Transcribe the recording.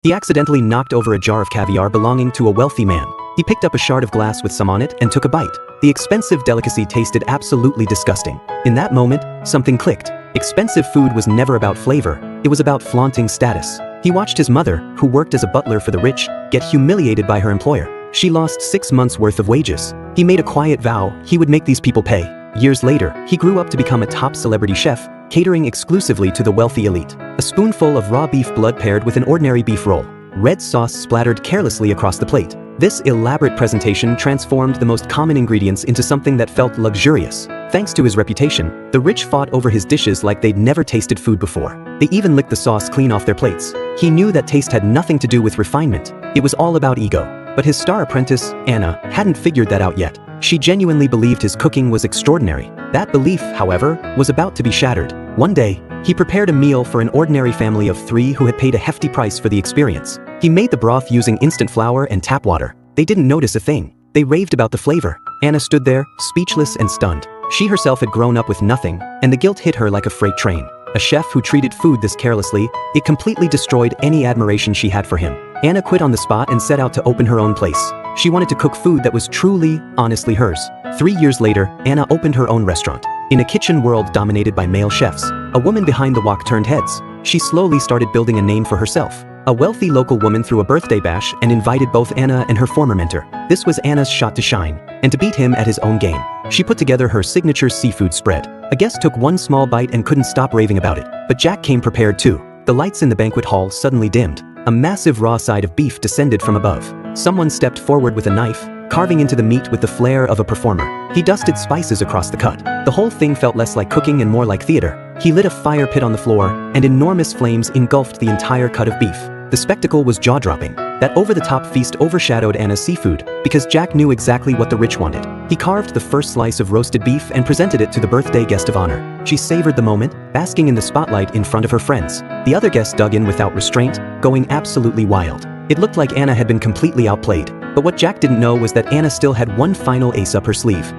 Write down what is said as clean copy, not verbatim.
He accidentally knocked over a jar of caviar belonging to a wealthy man. He picked up a shard of glass with some on it and took a bite. The expensive delicacy tasted absolutely disgusting. In that moment, something clicked. Expensive food was never about flavor, it was about flaunting status. He watched his mother, who worked as a butler for the rich, get humiliated by her employer. She lost 6 months' worth of wages. He made a quiet vow he would make these people pay. Years later, he grew up to become a top celebrity chef, catering exclusively to the wealthy elite. A spoonful of raw beef blood paired with an ordinary beef roll. Red sauce splattered carelessly across the plate. This elaborate presentation transformed the most common ingredients into something that felt luxurious. Thanks to his reputation, the rich fought over his dishes like they'd never tasted food before. They even licked the sauce clean off their plates. He knew that taste had nothing to do with refinement. It was all about ego. But his star apprentice, Anna, hadn't figured that out yet. She genuinely believed his cooking was extraordinary. That belief, however, was about to be shattered. One day, he prepared a meal for an ordinary family of 3 who had paid a hefty price for the experience. He made the broth using instant flour and tap water. They didn't notice a thing. They raved about the flavor. Anna stood there, speechless and stunned. She herself had grown up with nothing, and the guilt hit her like a freight train. A chef who treated food this carelessly, it completely destroyed any admiration she had for him. Anna quit on the spot and set out to open her own place. She wanted to cook food that was truly, honestly hers. 3 years later, Anna opened her own restaurant. In a kitchen world dominated by male chefs, a woman behind the wok turned heads. She slowly started building a name for herself. A wealthy local woman threw a birthday bash and invited both Anna and her former mentor. This was Anna's shot to shine, and to beat him at his own game. She put together her signature seafood spread. A guest took one small bite and couldn't stop raving about it. But Jack came prepared too. The lights in the banquet hall suddenly dimmed. A massive raw side of beef descended from above. Someone stepped forward with a knife, carving into the meat with the flair of a performer. He dusted spices across the cut. The whole thing felt less like cooking and more like theater. He lit a fire pit on the floor, and enormous flames engulfed the entire cut of beef. The spectacle was jaw-dropping. That over-the-top feast overshadowed Anna's seafood, because Jack knew exactly what the rich wanted. He carved the first slice of roasted beef and presented it to the birthday guest of honor. She savored the moment, basking in the spotlight in front of her friends. The other guests dug in without restraint, going absolutely wild. It looked like Anna had been completely outplayed, but what Jack didn't know was that Anna still had one final ace up her sleeve.